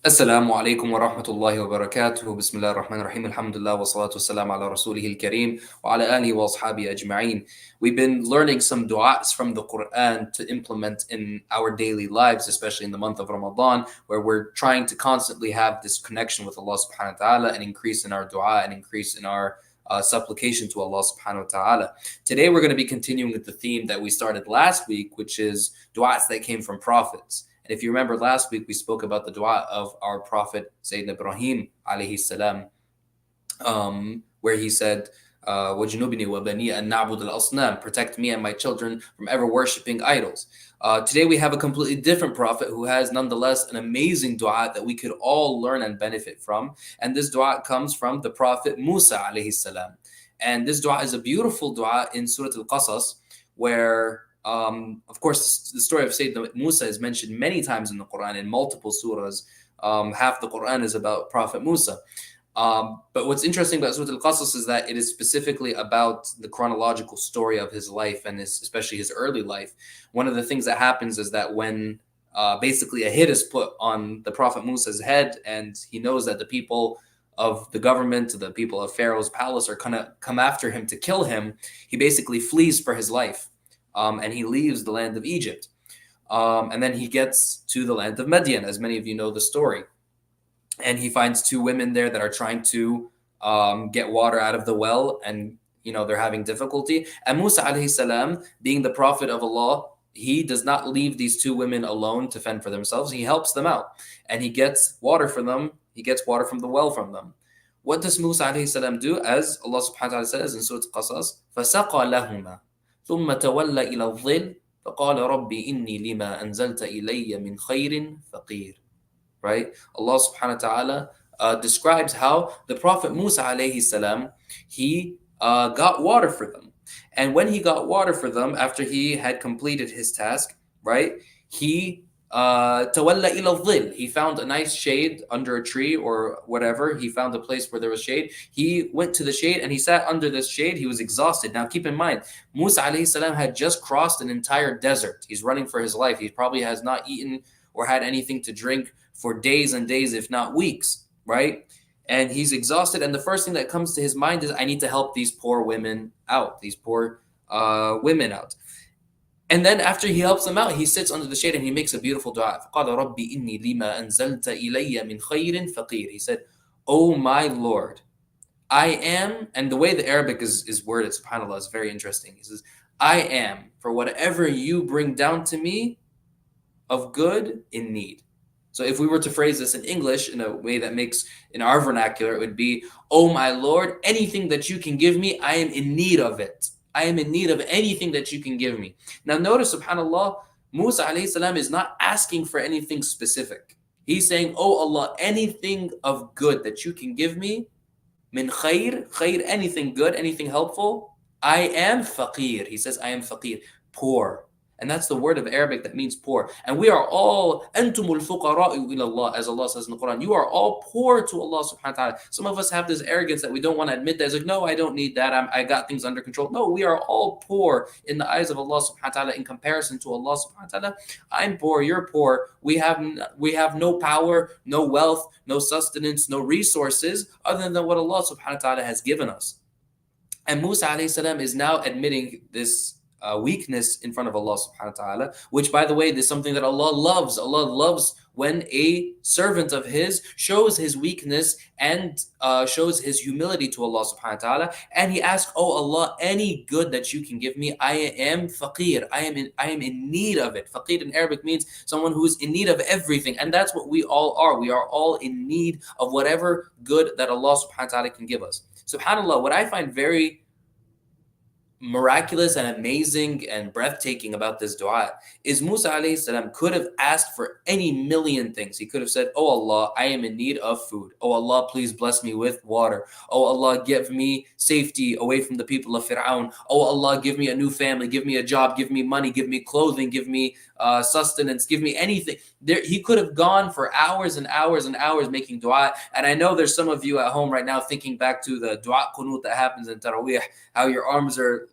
السلام عليكم ورحمة الله وبركاته. بسم الله الرحمن الرحيم. الحمد لله والصلاة والسلام على رسوله الكريم وعلى آله وأصحابه أجمعين. We've been learning some du'as from the Quran to implement in our daily lives, especially in the month of Ramadan, where we're trying to constantly have this connection with Allah subhanahu wa ta'ala and increase in our du'a and increase in our supplication to Allah subhanahu wa ta'ala. Today we're going to be continuing with the theme that we started last week, which is du'as that came from prophets. And if you remember last week, we spoke about the dua of our Prophet Sayyidina Ibrahim alayhi salam, where he said, وَجُنُوبِنِي وَبَنِي أَن نَعْبُدَ الْأَصْنَامِ, protect me and my children from ever worshipping idols. Today we have a completely different prophet who has nonetheless an amazing dua that we could all learn and benefit from. And this dua comes from the Prophet Musa alayhi salam. And this dua is a beautiful dua in Surah Al-Qasas, where of course, the story of Sayyidina Musa is mentioned many times in the Quran in multiple surahs. Half the Quran is about Prophet Musa. But what's interesting about Surah Al-Qasas is that it is specifically about the chronological story of his life and especially his early life. One of the things that happens is that when basically a hit is put on the Prophet Musa's head, and he knows that the people of the government, the people of Pharaoh's palace are going to come after him to kill him, he basically flees for his life. And he leaves the land of Egypt. And then he gets to the land of Midian, as many of you know the story. And he finds two women there that are trying to get water out of the well, and they're having difficulty. And Musa alayhi salam, being the prophet of Allah, he does not leave these two women alone to fend for themselves. He helps them out, and he gets water for them. He gets water from the well from them. What does Musa alayhi salam do? As Allah subhanahu wa ta'ala says in Surah Al-Qasas, فَسَقَى لَهُمَا ثم تولى إلى الظل فقال ربي إني لما أنزلت إلي من خير فقير. Right? Allah subhanahu wa ta'ala describes how the Prophet Musa alayhi salam, he got water for them. And when he got water for them, after he had completed his task, right, he تولى إلى الظل. He found a nice shade under a tree or whatever. He found a place where there was shade. He went to the shade and he sat under this shade. He was exhausted. Now keep in mind, Musa alayhi salam had just crossed an entire desert. He's running for his life. He probably has not eaten or had anything to drink for days and days, if not weeks, right? And he's exhausted. And the first thing that comes to his mind is, I need to help these poor women out, these poor women out. And then after he helps them out, he sits under the shade and he makes a beautiful dua. فَقَالَ رَبِّ إِنِّي لِمَا أَنزَلْتَ إِلَيَّ مِنْ خَيْرٍ فَقِيرٍ. He said, "Oh my Lord, I am," and the way the Arabic is worded, subhanAllah, is very interesting. He says, "I am for whatever you bring down to me of good in need." So if we were to phrase this in English in a way that makes, in our vernacular, it would be, "Oh my Lord, anything that you can give me, I am in need of it. I am in need of anything that you can give me." Now notice, subhanAllah, Musa alayhi salam is not asking for anything specific. He's saying, "Oh Allah, anything of good that you can give me, min khair, khair, anything good, anything helpful, I am faqir." He says, "I am faqir, poor." And that's the word of Arabic that means poor. And we are all antumul fuqara'u ila Allah, as Allah says in the Quran. You are all poor to Allah subhanahu wa ta'ala. Some of us have this arrogance that we don't want to admit that. It's like, no, I don't need that. I got things under control. No, we are all poor in the eyes of Allah subhanahu wa ta'ala in comparison to Allah subhanahu wa ta'ala. I'm poor, you're poor. We have no power, no wealth, no sustenance, no resources other than what Allah subhanahu wa ta'ala has given us. And Musa alayhi salam is now admitting this weakness in front of Allah subhanahu wa ta'ala, which, by the way, is something that Allah loves. Allah loves when a servant of his shows his weakness and shows his humility to Allah subhanahu wa ta'ala. And he asks, "Oh Allah, any good that you can give me, I am faqir. I am in need of it." Faqir in Arabic means someone who's in need of everything. And that's what we all are. We are all in need of whatever good that Allah subhanahu wa ta'ala can give us. SubhanAllah, what I find very miraculous and amazing and breathtaking about this dua is Musa alayhi salam could have asked for any million things. He could have said, "Oh Allah, I am in need of food. Oh Allah, please bless me with water. Oh Allah, give me safety away from the people of Fir'aun. Oh Allah, give me a new family, give me a job, give me money, give me clothing, give me sustenance, give me anything." He could have gone for hours and hours and hours making dua. And I know there's some of you at home right now thinking back to the dua qunut that happens in Taraweeh, how your arms are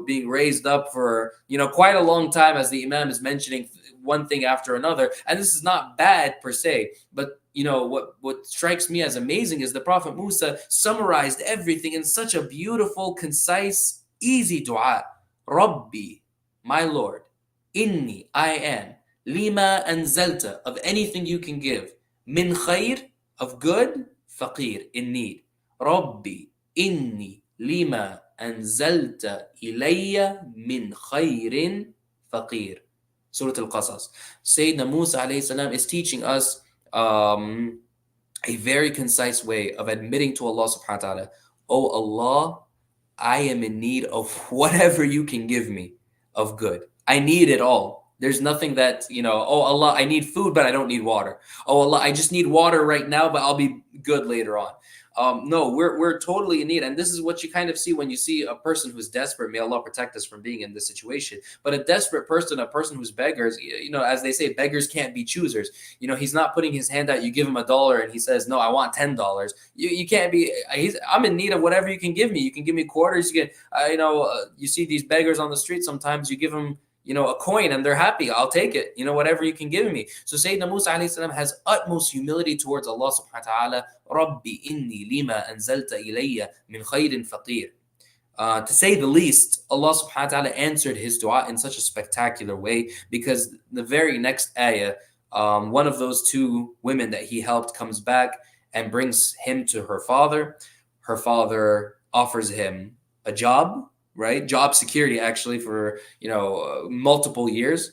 being raised up for, quite a long time as the Imam is mentioning one thing after another. And this is not bad per se, but what strikes me as amazing is the Prophet Musa summarized everything in such a beautiful, concise, easy dua. Rabbi, my Lord, inni, I am, lima anzalta, of anything you can give, min khair, of good, faqir, in need. Rabbi, inni, lima anzalta ilayya min khairin faqir. Surah Al-Qasas. Sayyidina Musa alayhi salam is teaching us um, a very concise way of admitting to Allah subhanahu wa ta'ala, oh Allah, I am in need of whatever you can give me of good. I need it all. There's nothing that, oh Allah, I need food, but I don't need water. Oh Allah, I just need water right now, but I'll be good later on. No, we're totally in need. And this is what you kind of see when you see a person who's desperate. May Allah protect us from being in this situation. But a desperate person, a person who's beggars, as they say, beggars can't be choosers. He's not putting his hand out. You give him $1 and he says, no, I want $10. You can't be, I'm in need of whatever you can give me. You can give me quarters. You can, you see these beggars on the street. Sometimes you give them, a coin and they're happy. I'll take it. Whatever you can give me. So Sayyidina Musa alayhi salam has utmost humility towards Allah subhanahu wa ta'ala. Rabbi inni lima anzalta ilayya min khairin faqir. To say the least, Allah subhanahu wa ta'ala answered his dua in such a spectacular way, because the very next ayah, one of those two women that he helped comes back and brings him to her father. Her father offers him a job, right? Job security, actually, for, multiple years.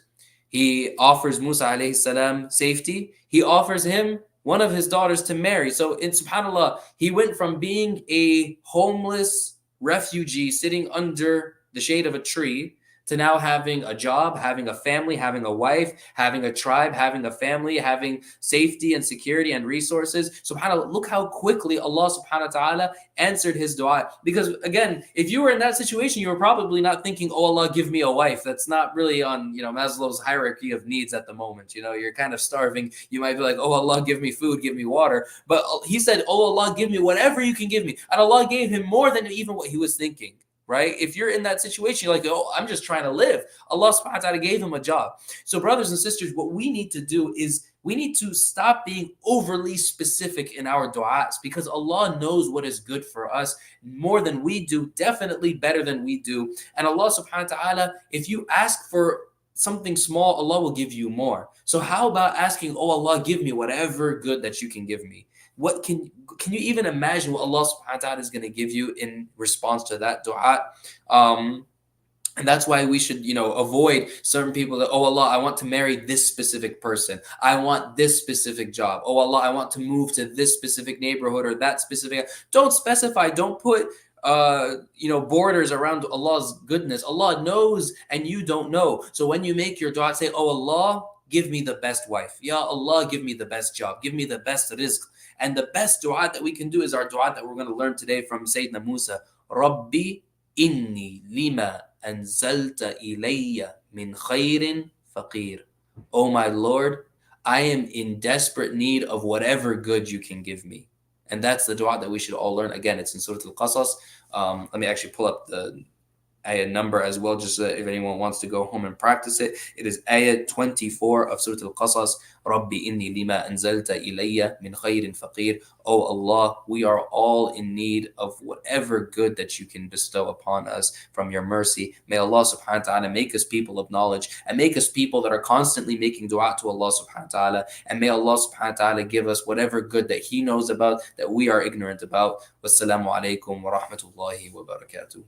He offers Musa alayhi salam safety. He offers him one of his daughters to marry. So in subhanAllah, he went from being a homeless refugee sitting under the shade of a tree to now having a job, having a family, having a wife, having a tribe, having a family, having safety and security and resources. SubhanAllah, look how quickly Allah subhanahu wa ta'ala answered his dua. Because again, if you were in that situation, you were probably not thinking, oh Allah, give me a wife. That's not really on, Maslow's hierarchy of needs at the moment. You're kind of starving. You might be like, oh Allah, give me food, give me water. But he said, oh Allah, give me whatever you can give me. And Allah gave him more than even what he was thinking. Right? If you're in that situation, you're like, oh, I'm just trying to live. Allah subhanahu wa ta'ala gave him a job. So brothers and sisters, what we need to do is we need to stop being overly specific in our du'as, because Allah knows what is good for us more than we do, definitely better than we do. And Allah subhanahu wa ta'ala, if you ask for something small, Allah will give you more. So how about asking, oh Allah, give me whatever good that you can give me? What can you even imagine what Allah subhanahu wa ta'ala is going to give you in response to that dua? And that's why we should, avoid certain people that, oh Allah, I want to marry this specific person. I want this specific job. Oh Allah, I want to move to this specific neighborhood or that specific. Don't specify. Don't put borders around Allah's goodness. Allah knows and you don't know. So when you make your dua, say, oh Allah, give me the best wife. Ya Allah, give me the best job. Give me the best rizq. And the best dua that we can do is our dua that we're going to learn today from Sayyidina Musa. Rabbi inni lima anzalta ilayya min khairin faqir. Oh my Lord, I am in desperate need of whatever good you can give me. And that's the dua that we should all learn. Again, it's in Surah Al-Qasas. Let me actually pull up the ayah number as well, just so if anyone wants to go home and practice it. It is ayah 24 of Surah Al-Qasas. Rabbi inni lima anzalta ilayya min khairin faqir. Oh Allah, we are all in need of whatever good that you can bestow upon us from your mercy. May Allah subhanahu wa ta'ala make us people of knowledge, and make us people that are constantly making dua to Allah subhanahu wa ta'ala. And may Allah subhanahu wa ta'ala give us whatever good that He knows about that we are ignorant about. Wassalamu alaikum wa rahmatullahi wa barakatuh.